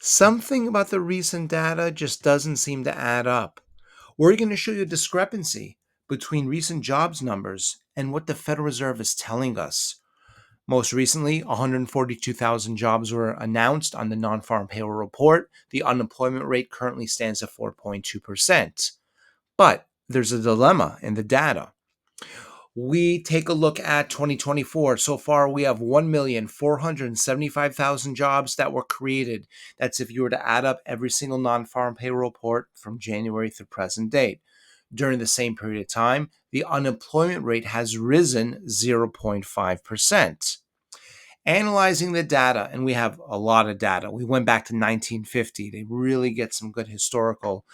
Something about the recent data just doesn't seem to add up. We're going to show you a discrepancy between recent jobs numbers and what the Federal Reserve is telling us. Most recently, 142,000 jobs were announced on the non farm payroll report. The unemployment rate currently stands at 4.2%. But there's a dilemma in the data. We take a look at 2024. So far, we have 1,475,000 jobs that were created. That's if you were to add up every single non farm payroll report from January through present date. During the same period of time, the unemployment rate has risen 0.5%. Analyzing the data, and we have a lot of data. We went back to 1950 to really get some good historical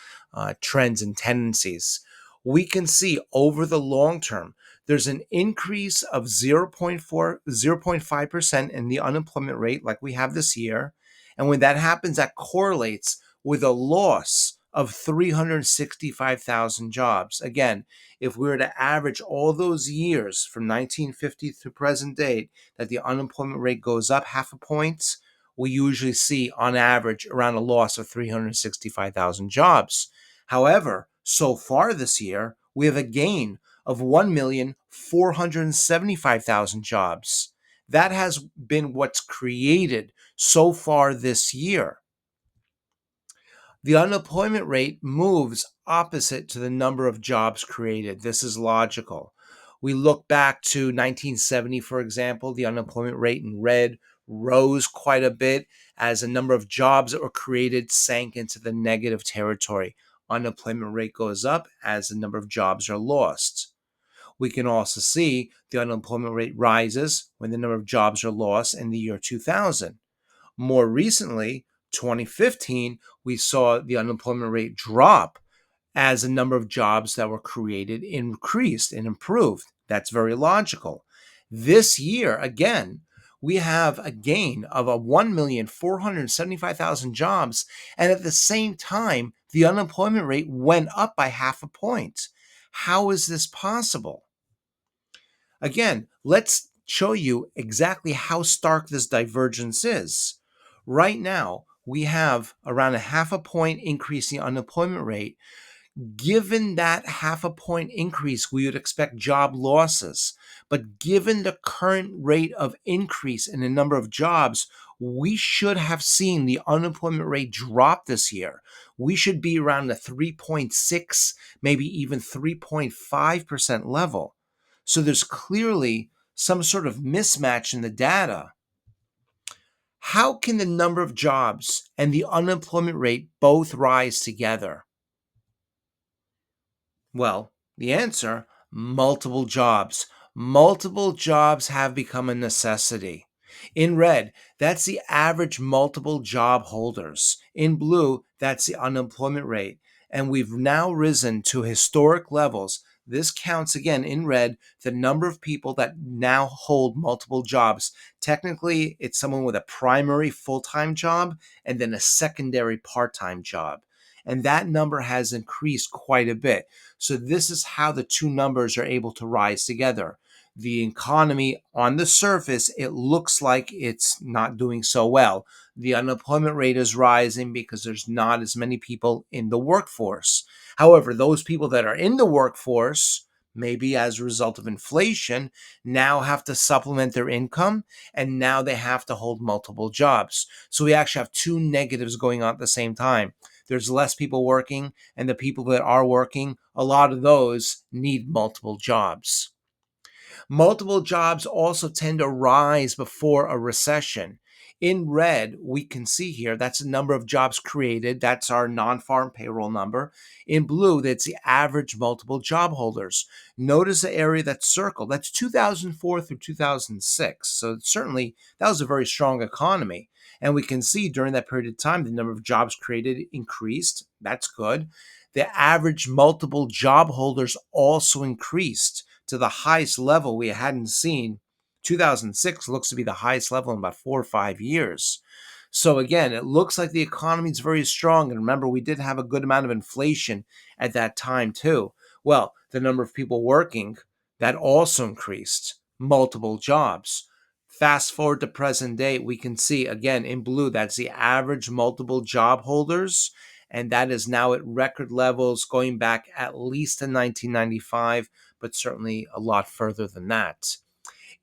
trends and tendencies. We can see over the long term, there's an increase of 0.5% in the unemployment rate, like we have this year. And when that happens, that correlates with a loss of 365,000 jobs. Again, if we were to average all those years from 1950 to present date, that the unemployment rate goes up half a point, we usually see on average around a loss of 365,000 jobs. However, so far this year, we have a gain of 1,475,000 jobs. That has been what's created so far this year. The unemployment rate moves opposite to the number of jobs created. This is logical. We look back to 1970, for example, the unemployment rate in red rose quite a bit as a number of jobs that were created sank into the negative territory. Unemployment rate goes up as the number of jobs are lost. We can also see the unemployment rate rises when the number of jobs are lost in the year 2000. More recently, 2015, we saw the unemployment rate drop as the number of jobs that were created increased and improved. That's very logical. This year, again, we have a gain of a 1,475,000 jobs, and at the same time, the unemployment rate went up by half a point. How is this possible? Again, let's show you exactly how stark this divergence is. Right now, we have around a half a point increase in the unemployment rate. Given that half a point increase, we would expect job losses. But given the current rate of increase in the number of jobs, we should have seen the unemployment rate drop this year. We should be around the 3.6, maybe even 3.5% level. So there's clearly some sort of mismatch in the data. How can the number of jobs and the unemployment rate both rise together? Well, the answer, multiple jobs. Multiple jobs have become a necessity. In red, that's the average multiple job holders. In blue, that's the unemployment rate. And we've now risen to historic levels. This counts again in red the number of people that now hold multiple jobs. Technically, it's someone with a primary full time job and then a secondary part time job. And that number has increased quite a bit. So, this is how the two numbers are able to rise together. The economy on the surface, it looks like it's not doing so well. The unemployment rate is rising because there's not as many people in the workforce. However, those people that are in the workforce, maybe as a result of inflation, now have to supplement their income and now they have to hold multiple jobs. So we actually have two negatives going on at the same time. There's less people working, and the people that are working, a lot of those need multiple jobs. Multiple jobs also tend to rise before a recession. In red, we can see here that's the number of jobs created. That's our non-farm payroll number. In blue, that's the average multiple job holders. Notice the area that's circled. That's 2004 through 2006. So certainly that was a very strong economy. And we can see during that period of time, the number of jobs created increased. That's good. The average multiple job holders also increased to the highest level we hadn't seen. 2006 looks to be the highest level in about 4 or 5 years. So again, it looks like the economy is very strong. And remember, we did have a good amount of inflation at that time too. Well, the number of people working, that also increased. Multiple jobs. Fast forward to present day, we can see again in blue, that's the average multiple job holders. And that is now at record levels going back at least to 1995, but certainly a lot further than that.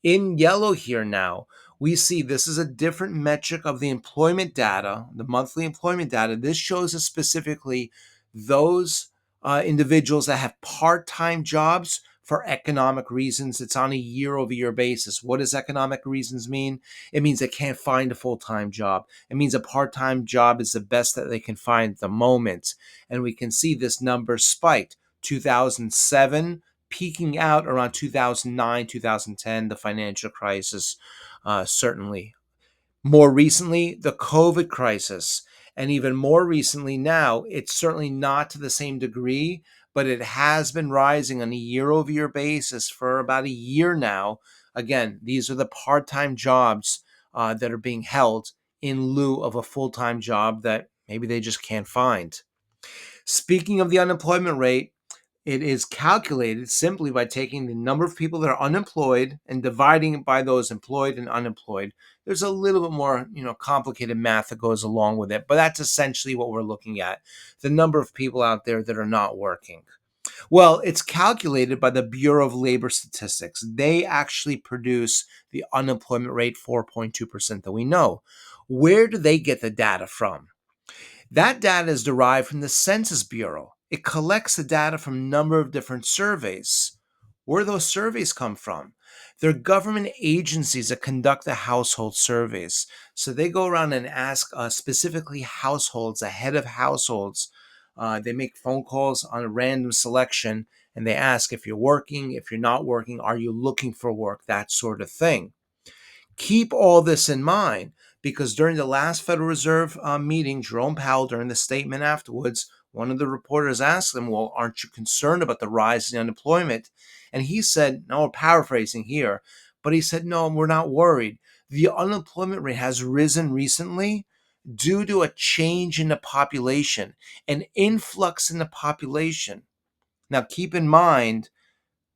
In yellow here now, we see this is a different metric of the employment data, the monthly employment data. This shows us specifically those individuals that have part time jobs for economic reasons. It's on a year over year basis. What does economic reasons mean? It means they can't find a full time job. It means a part time job is the best that they can find at the moment. And we can see this number spiked 2007 peaking out around 2009, 2010, the financial crisis, certainly. More recently, the COVID crisis. And even more recently now, it's certainly not to the same degree, but it has been rising on a year over year basis for about a year now. Again, these are the part time jobs that are being held in lieu of a full time job that maybe they just can't find. Speaking of the unemployment rate, it is calculated simply by taking the number of people that are unemployed and dividing it by those employed and unemployed. There's a little bit more, complicated math that goes along with it, but that's essentially what we're looking at. The number of people out there that are not working. Well, it's calculated by the Bureau of Labor Statistics. They actually produce the unemployment rate 4.2% that we know. Where do they get the data from? That data is derived from the Census Bureau. It collects the data from a number of different surveys. Where do those surveys come from? They're government agencies that conduct the household surveys. So they go around and ask specifically households, the head of households. They make phone calls on a random selection and they ask if you're working, if you're not working, are you looking for work, that sort of thing. Keep all this in mind because during the last Federal Reserve meeting, Jerome Powell, during the statement afterwards, one of the reporters asked him, well, aren't you concerned about the rise in unemployment? And he said, no, paraphrasing here, but he said, no, we're not worried. The unemployment rate has risen recently due to a change in the population, an influx in the population. Now, keep in mind,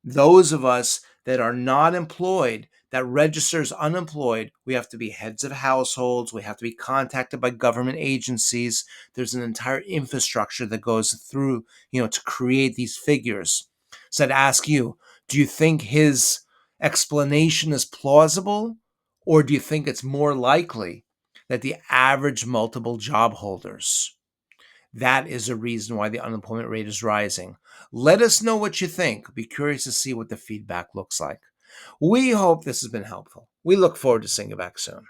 those of us that are not employed, that registers unemployed, we have to be heads of households, we have to be contacted by government agencies. There's an entire infrastructure that goes through, to create these figures. So I'd ask you, do you think his explanation is plausible, or do you think it's more likely that the average multiple job holders, that is a reason why the unemployment rate is rising? Let us know what you think. Be curious to see what the feedback looks like. We hope this has been helpful. We look forward to seeing you back soon.